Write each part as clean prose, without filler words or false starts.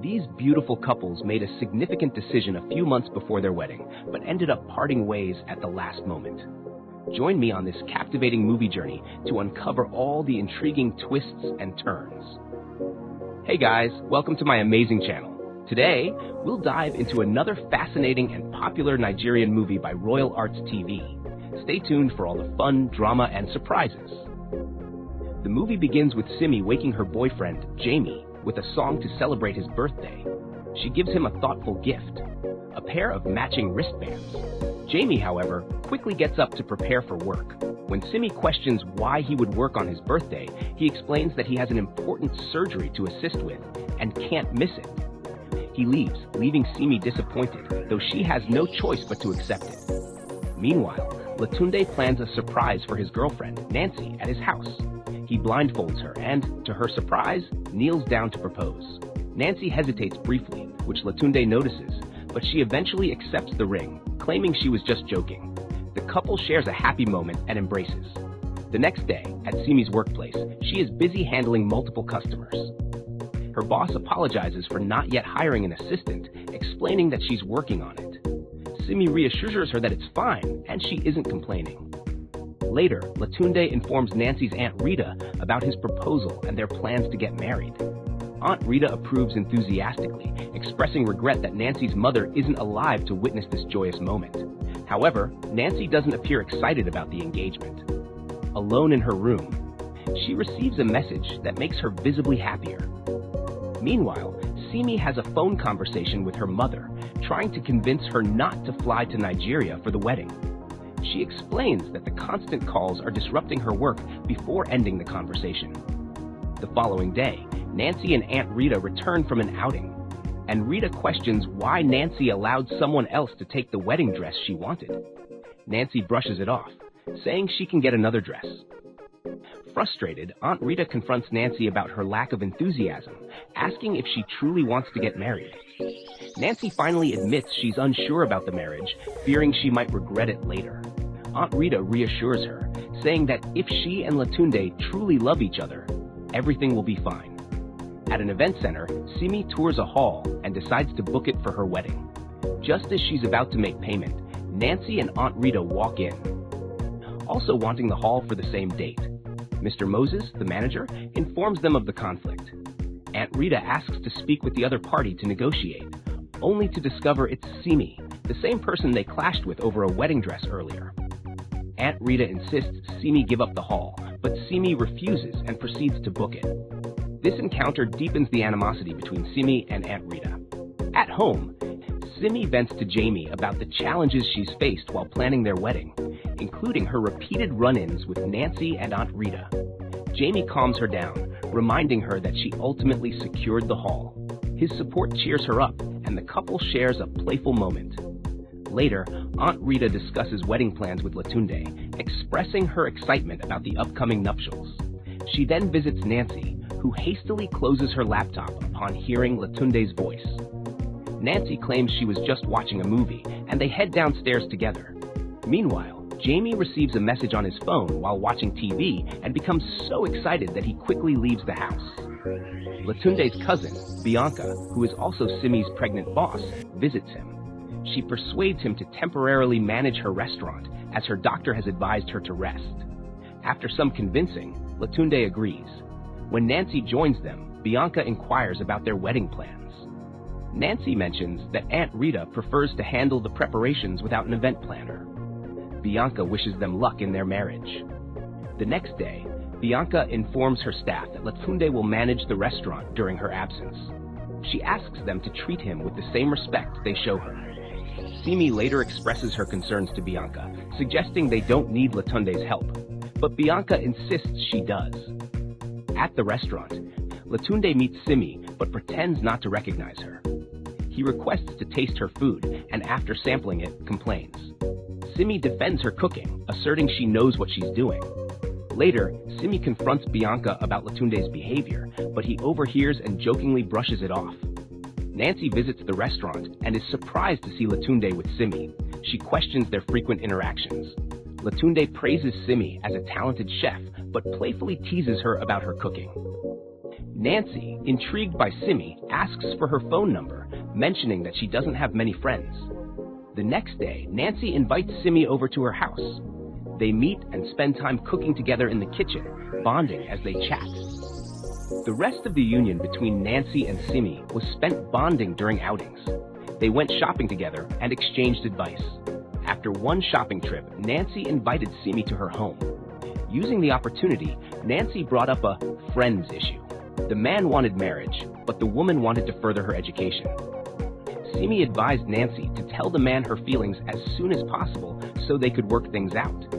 These beautiful couples made a significant decision a few months before their wedding, but ended up parting ways at the last moment. Join me on this captivating movie journey to uncover all the intriguing twists and turns. Hey guys, welcome to my amazing channel. Today, we'll dive into another fascinating and popular Nigerian movie by Royal Arts TV. Stay tuned for all the fun, drama, and surprises. The movie begins with Simi waking her boyfriend, Jamie, with a song to celebrate his birthday. She gives him a thoughtful gift, a pair of matching wristbands. Jamie, however, quickly gets up to prepare for work. When Simi questions why he would work on his birthday, he explains that he has an important surgery to assist with and can't miss it. He leaves, leaving Simi disappointed, though she has no choice but to accept it. Meanwhile, Latunde plans a surprise for his girlfriend, Nancy, at his house. He blindfolds her and, to her surprise, kneels down to propose. Nancy hesitates briefly, which Latunde notices, but she eventually accepts the ring, claiming she was just joking. The couple shares a happy moment and embraces. The next day, at Simi's workplace, she is busy handling multiple customers. Her boss apologizes for not yet hiring an assistant, explaining that she's working on it. Simi reassures her that it's fine, and she isn't complaining. Later, Latunde informs Nancy's Aunt Rita about his proposal and their plans to get married. Aunt Rita approves enthusiastically, expressing regret that Nancy's mother isn't alive to witness this joyous moment. However, Nancy doesn't appear excited about the engagement. Alone in her room, she receives a message that makes her visibly happier. Meanwhile, Simi has a phone conversation with her mother, trying to convince her not to fly to Nigeria for the wedding. She explains that the constant calls are disrupting her work before ending the conversation. The following day, Nancy and Aunt Rita return from an outing, and Rita questions why Nancy allowed someone else to take the wedding dress she wanted. Nancy brushes it off, saying she can get another dress. Frustrated, Aunt Rita confronts Nancy about her lack of enthusiasm, asking if she truly wants to get married. Nancy finally admits she's unsure about the marriage, fearing she might regret it later. Aunt Rita reassures her, saying that if she and Latunde truly love each other, everything will be fine. At an event center, Simi tours a hall and decides to book it for her wedding. Just as she's about to make payment, Nancy and Aunt Rita walk in, also wanting the hall for the same date. Mr. Moses, the manager, informs them of the conflict. Aunt Rita asks to speak with the other party to negotiate, only to discover it's Simi, the same person they clashed with over a wedding dress earlier. Aunt Rita insists Simi give up the hall, but Simi refuses and proceeds to book it. This encounter deepens the animosity between Simi and Aunt Rita. At home, Simi vents to Jamie about the challenges she's faced while planning their wedding, including her repeated run-ins with Nancy and Aunt Rita. Jamie calms her down, reminding her that she ultimately secured the hall. His support cheers her up, and the couple shares a playful moment. Later, Aunt Rita discusses wedding plans with Latunde, expressing her excitement about the upcoming nuptials. She then visits Nancy, who hastily closes her laptop upon hearing Latunde's voice. Nancy claims she was just watching a movie, and they head downstairs together. Meanwhile, Jamie receives a message on his phone while watching TV and becomes so excited that he quickly leaves the house. Latunde's cousin, Bianca, who is also Simi's pregnant boss, visits him. She persuades him to temporarily manage her restaurant, as her doctor has advised her to rest. After some convincing, Latunde agrees. When Nancy joins them, Bianca inquires about their wedding plans. Nancy mentions that Aunt Rita prefers to handle the preparations without an event planner. Bianca wishes them luck in their marriage. The next day, Bianca informs her staff that Latunde will manage the restaurant during her absence. She asks them to treat him with the same respect they show her. Simi later expresses her concerns to Bianca, suggesting they don't need Latunde's help, but Bianca insists she does. At the restaurant, Latunde meets Simi but pretends not to recognize her. He requests to taste her food and after sampling it, complains. Simi defends her cooking, asserting she knows what she's doing. Later, Simi confronts Bianca about Latunde's behavior, but he overhears and jokingly brushes it off. Nancy visits the restaurant and is surprised to see Latunde with Simi. She questions their frequent interactions. Latunde praises Simi as a talented chef, but playfully teases her about her cooking. Nancy, intrigued by Simi, asks for her phone number, mentioning that she doesn't have many friends. The next day, Nancy invites Simi over to her house. They meet and spend time cooking together in the kitchen, bonding as they chat. The rest of the union between Nancy and Simi was spent bonding during outings. They went shopping together and exchanged advice. After one shopping trip, Nancy invited Simi to her home. Using the opportunity, Nancy brought up a friends issue. The man wanted marriage, but the woman wanted to further her education. Simi advised Nancy to tell the man her feelings as soon as possible so they could work things out.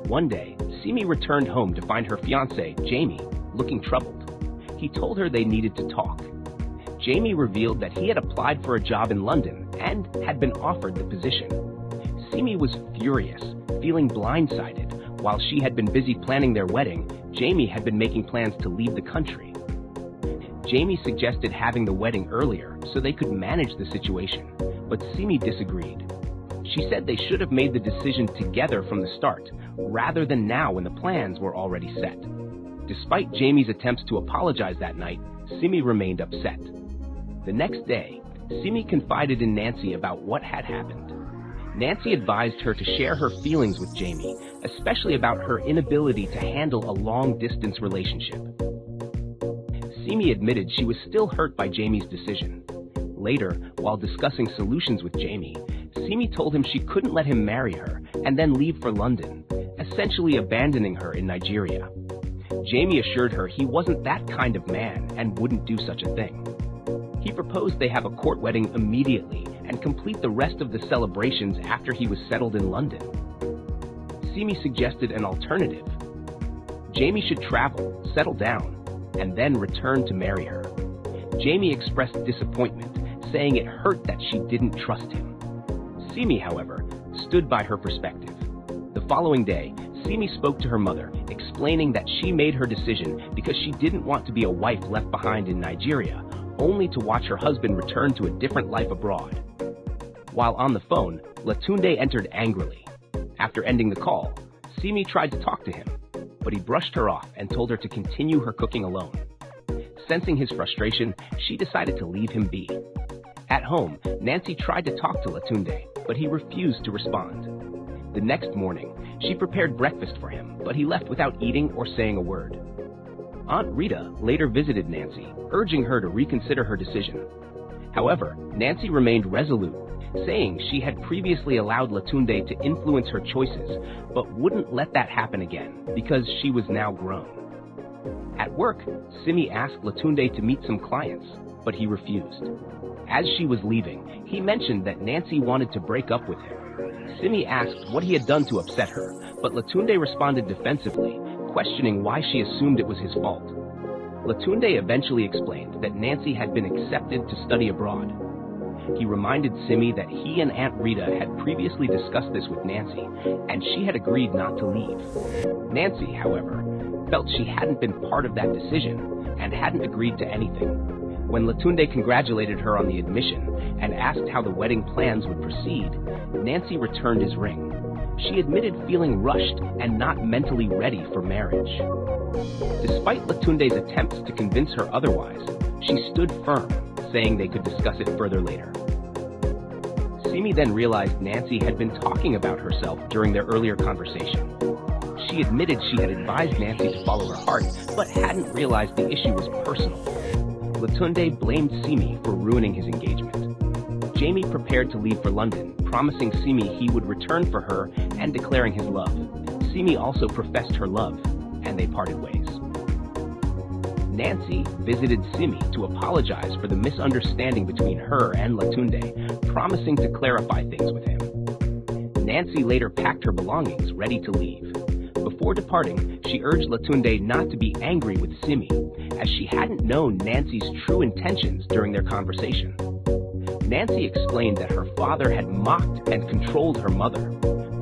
One day, Simi returned home to find her fiancé, Jamie, looking troubled. He told her they needed to talk. Jamie revealed that he had applied for a job in London and had been offered the position. Simi was furious, feeling blindsided. While she had been busy planning their wedding, Jamie had been making plans to leave the country. Jamie suggested having the wedding earlier so they could manage the situation, but Simi disagreed. She said they should have made the decision together from the start, rather than now when the plans were already set. Despite Jamie's attempts to apologize that night, Simi remained upset. The next day, Simi confided in Nancy about what had happened. Nancy advised her to share her feelings with Jamie, especially about her inability to handle a long-distance relationship. Simi admitted she was still hurt by Jamie's decision. Later, while discussing solutions with Jamie, Simi told him she couldn't let him marry her and then leave for London, essentially abandoning her in Nigeria. Jamie assured her he wasn't that kind of man and wouldn't do such a thing. He proposed they have a court wedding immediately and complete the rest of the celebrations after he was settled in London. Simi suggested an alternative. Jamie should travel, settle down, and then return to marry her. Jamie expressed disappointment, saying it hurt that she didn't trust him. Simi, however, stood by her perspective. The following day, Simi spoke to her mother, explaining that she made her decision because she didn't want to be a wife left behind in Nigeria, only to watch her husband return to a different life abroad. While on the phone, Latunde entered angrily. After ending the call, Simi tried to talk to him, but he brushed her off and told her to continue her cooking alone. Sensing his frustration, she decided to leave him be. At home, Nancy tried to talk to Latunde, but he refused to respond. The next morning, she prepared breakfast for him, but he left without eating or saying a word. Aunt Rita later visited Nancy, urging her to reconsider her decision. However, Nancy remained resolute, saying she had previously allowed Latunde to influence her choices, but wouldn't let that happen again because she was now grown. At work, Simi asked Latunde to meet some clients, but he refused. As she was leaving, he mentioned that Nancy wanted to break up with him. Simi asked what he had done to upset her, but Latunde responded defensively, questioning why she assumed it was his fault. Latunde eventually explained that Nancy had been accepted to study abroad. He reminded Simi that he and Aunt Rita had previously discussed this with Nancy, and she had agreed not to leave. Nancy, however, felt she hadn't been part of that decision and hadn't agreed to anything. When Latunde congratulated her on the admission and asked how the wedding plans would proceed, Nancy returned his ring. She admitted feeling rushed and not mentally ready for marriage. Despite Latunde's attempts to convince her otherwise, she stood firm, saying they could discuss it further later. Simi then realized Nancy had been talking about herself during their earlier conversation. She admitted she had advised Nancy to follow her heart, but hadn't realized the issue was personal. Latunde blamed Simi for ruining his engagement. Jamie prepared to leave for London, promising Simi he would return for her and declaring his love. Simi also professed her love, and they parted ways. Nancy visited Simi to apologize for the misunderstanding between her and Latunde, promising to clarify things with him. Nancy later packed her belongings, ready to leave. Before departing, she urged Latunde not to be angry with Simi, as she hadn't known Nancy's true intentions during their conversation. Nancy explained that her father had mocked and controlled her mother,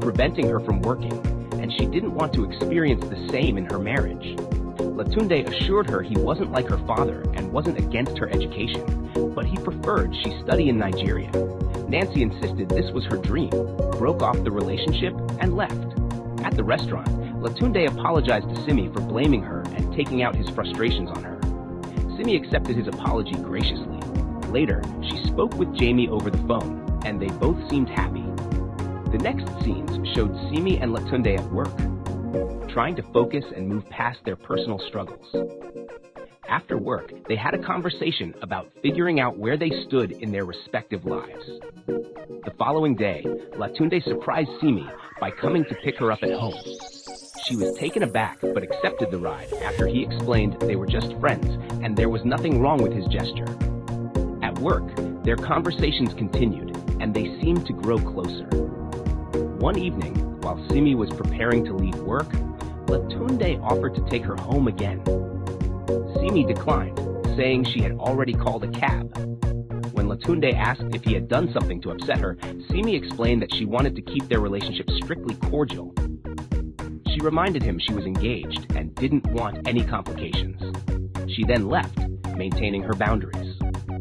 preventing her from working, and she didn't want to experience the same in her marriage. Latunde assured her he wasn't like her father and wasn't against her education, but he preferred she study in Nigeria. Nancy insisted this was her dream, broke off the relationship, and left. At the restaurant, Latunde apologized to Simi for blaming her and taking out his frustrations on her. Simi accepted his apology graciously. Later, she spoke with Jamie over the phone, and they both seemed happy. The next scenes showed Simi and Latunde at work, trying to focus and move past their personal struggles. After work, they had a conversation about figuring out where they stood in their respective lives. The following day, Latunde surprised Simi by coming to pick her up at home. She was taken aback but accepted the ride after he explained they were just friends and there was nothing wrong with his gesture. At work, their conversations continued and they seemed to grow closer. One evening, while Simi was preparing to leave work, Latunde offered to take her home again. Simi declined, saying she had already called a cab. When Latunde asked if he had done something to upset her, Simi explained that she wanted to keep their relationship strictly cordial. She reminded him she was engaged and didn't want any complications. She then left, maintaining her boundaries.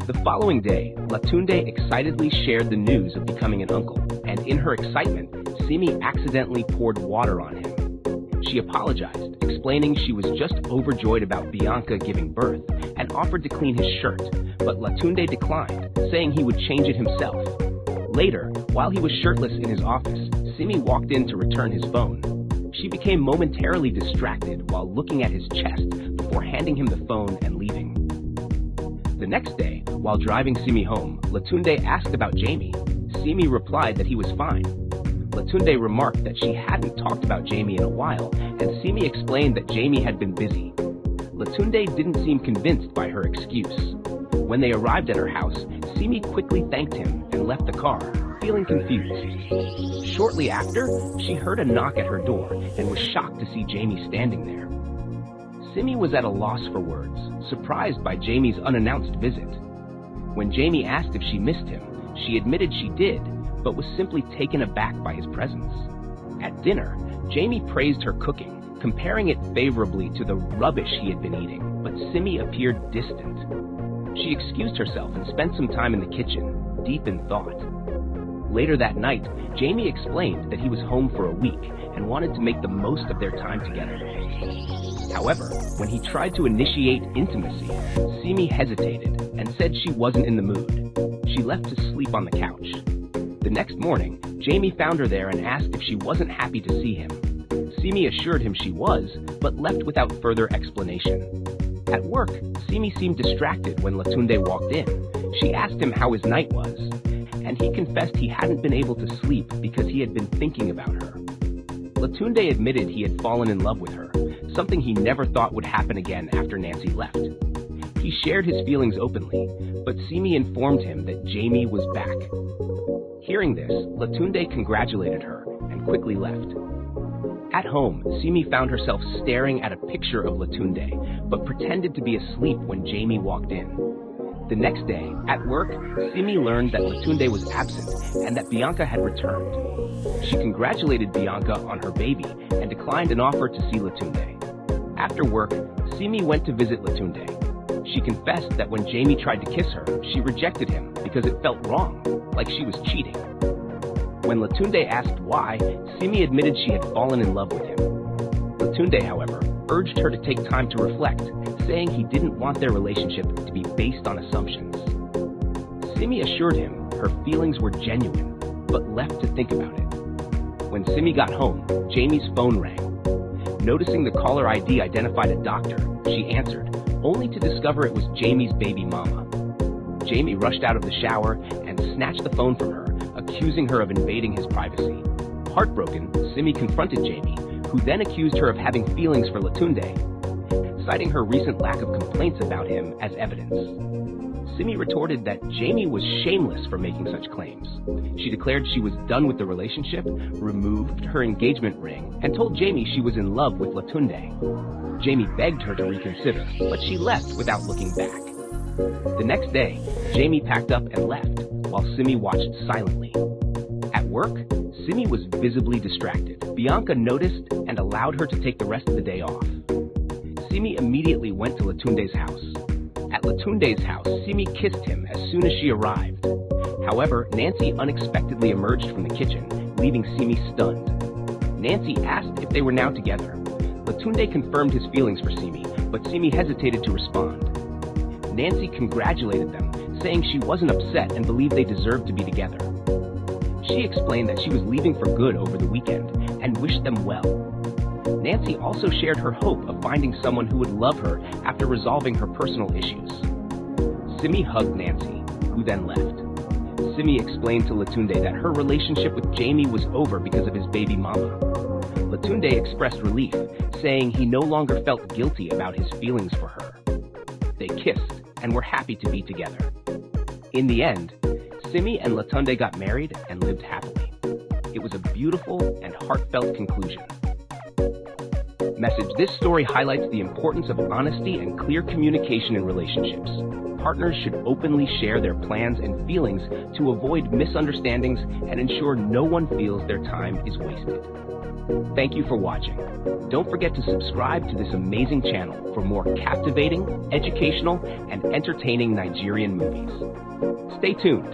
The following day, Latunde excitedly shared the news of becoming an uncle, and in her excitement, Simi accidentally poured water on him. She apologized, explaining she was just overjoyed about Bianca giving birth and offered to clean his shirt, but Latunde declined, saying he would change it himself. Later, while he was shirtless in his office, Simi walked in to return his phone. She became momentarily distracted while looking at his chest before handing him the phone and leaving. The next day, while driving Simi home, Latunde asked about Jamie. Simi replied that he was fine. Latunde remarked that she hadn't talked about Jamie in a while, and Simi explained that Jamie had been busy. Latunde didn't seem convinced by her excuse. When they arrived at her house, Simi quickly thanked him and left the car, feeling confused. Shortly after, she heard a knock at her door and was shocked to see Jamie standing there. Simi was at a loss for words, surprised by Jamie's unannounced visit. When Jamie asked if she missed him, she admitted she did, but was simply taken aback by his presence. At dinner, Jamie praised her cooking, comparing it favorably to the rubbish he had been eating, but Simi appeared distant. She excused herself and spent some time in the kitchen, deep in thought. Later that night, Jamie explained that he was home for a week and wanted to make the most of their time together. However, when he tried to initiate intimacy, Simi hesitated and said she wasn't in the mood. She left to sleep on the couch. The next morning, Jamie found her there and asked if she wasn't happy to see him. Simi assured him she was, but left without further explanation. At work, Simi seemed distracted when Latunde walked in. She asked him how his night was, and he confessed he hadn't been able to sleep because he had been thinking about her. Latunde admitted he had fallen in love with her, something he never thought would happen again after Nancy left. He shared his feelings openly, but Simi informed him that Jamie was back. Hearing this, Latunde congratulated her and quickly left. At home, Simi found herself staring at a picture of Latunde, but pretended to be asleep when Jamie walked in. The next day, at work, Simi learned that Latunde was absent and that Bianca had returned. She congratulated Bianca on her baby and declined an offer to see Latunde. After work, Simi went to visit Latunde. She confessed that when Jamie tried to kiss her, she rejected him because it felt wrong, like she was cheating. When Latunde asked why, Simi admitted she had fallen in love with him. Latunde, however, urged her to take time to reflect, saying he didn't want their relationship to be based on assumptions. Simi assured him her feelings were genuine, but left to think about it. When Simi got home, Jamie's phone rang. Noticing the caller ID identified a doctor, she answered, only to discover it was Jamie's baby mama. Jamie rushed out of the shower and snatched the phone from her, accusing her of invading his privacy. Heartbroken, Simi confronted Jamie, who then accused her of having feelings for Latunde, citing her recent lack of complaints about him as evidence. Simi retorted that Jamie was shameless for making such claims. She declared she was done with the relationship, removed her engagement ring, and told Jamie she was in love with Latunde. Jamie begged her to reconsider, but she left without looking back. The next day, Jamie packed up and left, while Simi watched silently. At work, Simi was visibly distracted. Bianca noticed and allowed her to take the rest of the day off. Simi immediately went to Latunde's house. At Latunde's house, Simi kissed him as soon as she arrived. However, Nancy unexpectedly emerged from the kitchen, leaving Simi stunned. Nancy asked if they were now together. Latunde confirmed his feelings for Simi, but Simi hesitated to respond. Nancy congratulated them, saying she wasn't upset and believed they deserved to be together. She explained that she was leaving for good over the weekend and wished them well. Nancy also shared her hope of finding someone who would love her after resolving her personal issues. Simi hugged Nancy, who then left. Simi explained to Latunde that her relationship with Jamie was over because of his baby mama. Latunde expressed relief, saying he no longer felt guilty about his feelings for her. They kissed and were happy to be together. In the end, Simi and Latunde got married and lived happily. It was a beautiful and heartfelt conclusion. Message: this story highlights the importance of honesty and clear communication in relationships. Partners should openly share their plans and feelings to avoid misunderstandings and ensure no one feels their time is wasted. Thank you for watching. Don't forget to subscribe to this amazing channel for more captivating, educational, and entertaining Nigerian movies. Stay tuned.